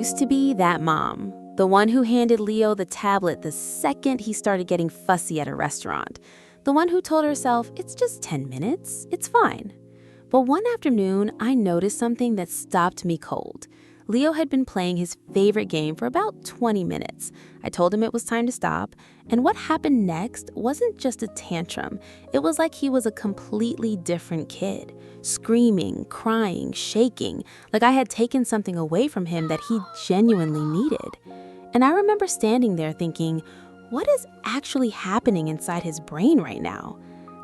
used to be that mom, the one who handed Leo the tablet the second he started getting fussy at a restaurant, the one who told herself, it's just 10 minutes, it's fine. But one afternoon, I noticed something that stopped me cold. Leo had been playing his favorite game for about 20 minutes. I told him it was time to stop, and what happened next wasn't just a tantrum. It was like he was a completely different kid, screaming, crying, shaking, like I had taken something away from him that he genuinely needed. And I remember standing there thinking, what is actually happening inside his brain right now?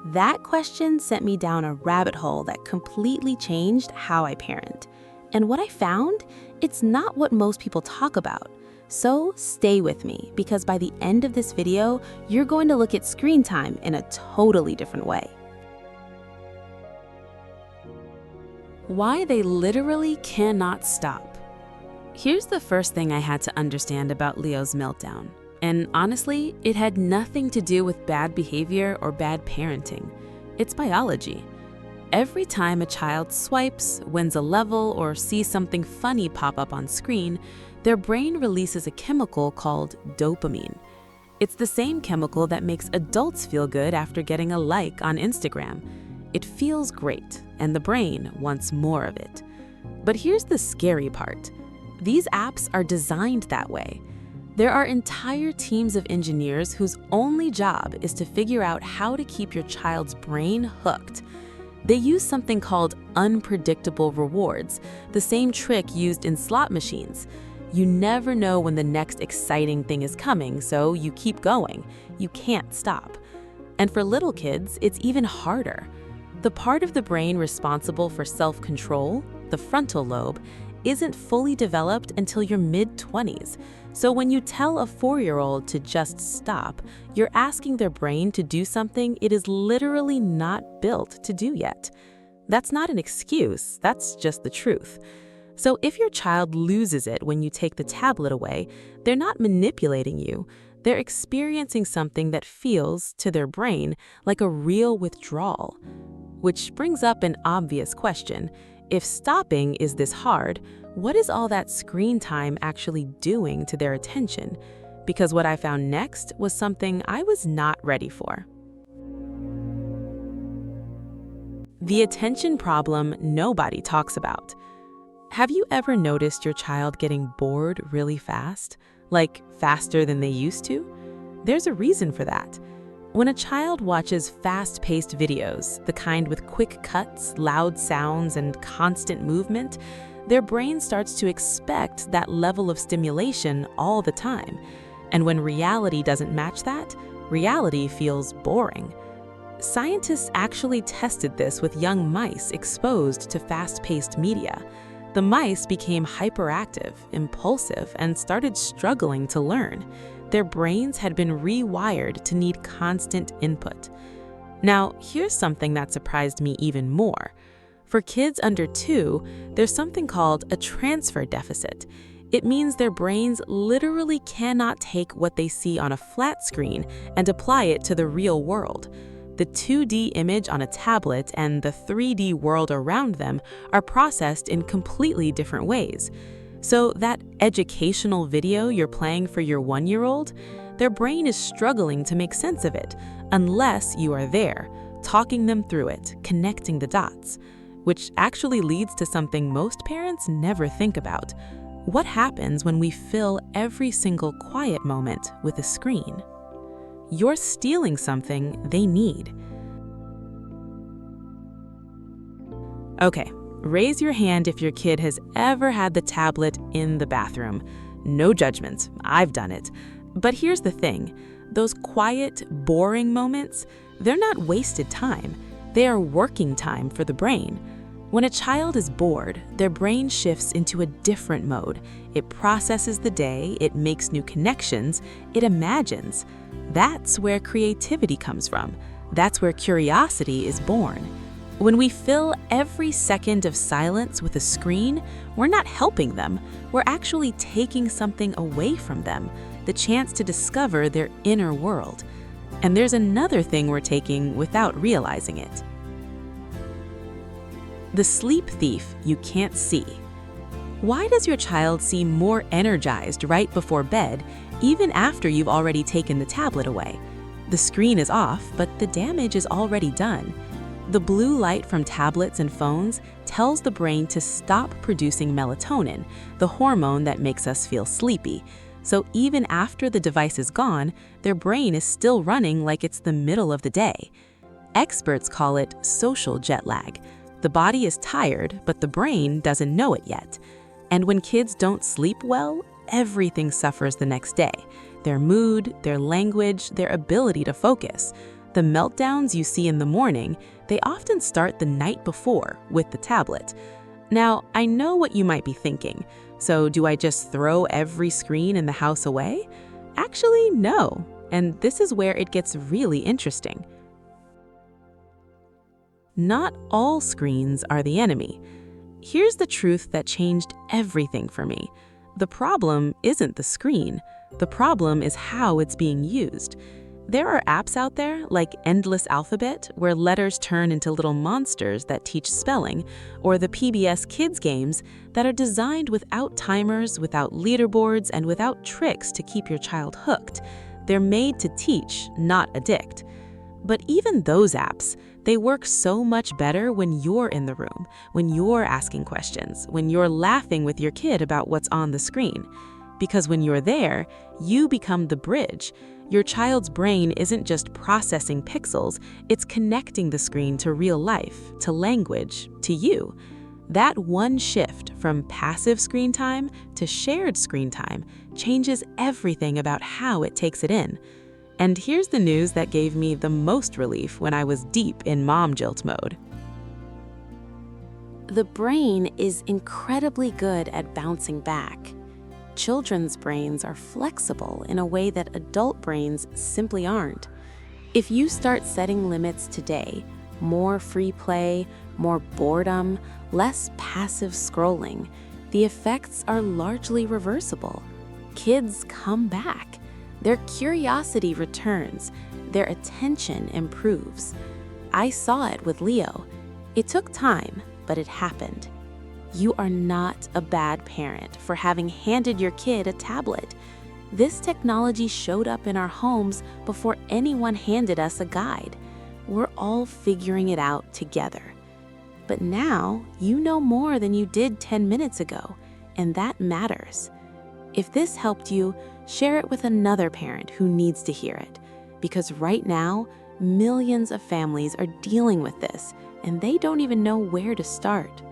That question sent me down a rabbit hole that completely changed how I parent. And what I found, it's not what most people talk about. So stay with me, because by the end of this video, you're going to look at screen time in a totally different way. Why they literally cannot stop. Here's the first thing I had to understand about Leo's meltdown. And honestly, it had nothing to do with bad behavior or bad parenting. It's biology. Every time a child swipes, wins a level, or sees something funny pop up on screen, their brain releases a chemical called dopamine. It's the same chemical that makes adults feel good after getting a like on Instagram. It feels great, and the brain wants more of it. But here's the scary part. These apps are designed that way. There are entire teams of engineers whose only job is to figure out how to keep your child's brain hooked. They use something called unpredictable rewards, the same trick used in slot machines. You never know when the next exciting thing is coming, so you keep going. You can't stop. And for little kids, it's even harder. The part of the brain responsible for self-control, the frontal lobe, isn't fully developed until your mid-20s. So when you tell a 4-year-old to just stop, you're asking their brain to do something it is literally not built to do yet. That's not an excuse, that's just the truth. So if your child loses it when you take the tablet away, they're not manipulating you. They're experiencing something that feels, to their brain, like a real withdrawal. Which brings up an obvious question. If stopping is this hard, what is all that screen time actually doing to their attention? Because what I found next was something I was not ready for. The attention problem nobody talks about. Have you ever noticed your child getting bored really fast? Like faster than they used to? There's a reason for that. When a child watches fast-paced videos, the kind with quick cuts, loud sounds, and constant movement, their brain starts to expect that level of stimulation all the time. And when reality doesn't match that, reality feels boring. Scientists actually tested this with young mice exposed to fast-paced media. The mice became hyperactive, impulsive, and started struggling to learn. Their brains had been rewired to need constant input. Now, here's something that surprised me even more. For kids under 2, there's something called a transfer deficit. It means their brains literally cannot take what they see on a flat screen and apply it to the real world. The 2D image on a tablet and the 3D world around them are processed in completely different ways. So that educational video you're playing for your 1-year-old, their brain is struggling to make sense of it unless you are there, talking them through it, connecting the dots, which actually leads to something most parents never think about. What happens when we fill every single quiet moment with a screen? You're stealing something they need. Okay. Raise your hand if your kid has ever had the tablet in the bathroom. No judgment, I've done it. But here's the thing, those quiet, boring moments, they're not wasted time. They are working time for the brain. When a child is bored, their brain shifts into a different mode. It processes the day, it makes new connections, it imagines. That's where creativity comes from. That's where curiosity is born. When we fill every second of silence with a screen, we're not helping them. We're actually taking something away from them, the chance to discover their inner world. And there's another thing we're taking without realizing it. The sleep thief you can't see. Why does your child seem more energized right before bed, even after you've already taken the tablet away? The screen is off, but the damage is already done. The blue light from tablets and phones tells the brain to stop producing melatonin, the hormone that makes us feel sleepy. So even after the device is gone, their brain is still running like it's the middle of the day. Experts call it social jet lag. The body is tired, but the brain doesn't know it yet. And when kids don't sleep well, everything suffers the next day. Their mood, their language, their ability to focus. The meltdowns you see in the morning, they often start the night before with the tablet. Now, I know what you might be thinking. So do I just throw every screen in the house away? Actually, no. And this is where it gets really interesting. Not all screens are the enemy. Here's the truth that changed everything for me. The problem isn't the screen. The problem is how it's being used. There are apps out there like Endless Alphabet, where letters turn into little monsters that teach spelling, or the PBS Kids games that are designed without timers, without leaderboards, and without tricks to keep your child hooked. They're made to teach, not addict. But even those apps, they work so much better when you're in the room, when you're asking questions, when you're laughing with your kid about what's on the screen. Because when you're there, you become the bridge. Your child's brain isn't just processing pixels, it's connecting the screen to real life, to language, to you. That one shift from passive screen time to shared screen time changes everything about how it takes it in. And here's the news that gave me the most relief when I was deep in mom guilt mode. The brain is incredibly good at bouncing back. Children's brains are flexible in a way that adult brains simply aren't. If you start setting limits today, more free play, more boredom, less passive scrolling, the effects are largely reversible. Kids come back. Their curiosity returns. Their attention improves. I saw it with Leo. It took time, but it happened. You are not a bad parent for having handed your kid a tablet. This technology showed up in our homes before anyone handed us a guide. We're all figuring it out together. But now you know more than you did 10 minutes ago, and that matters. If this helped you, share it with another parent who needs to hear it. Because right now, millions of families are dealing with this, and they don't even know where to start.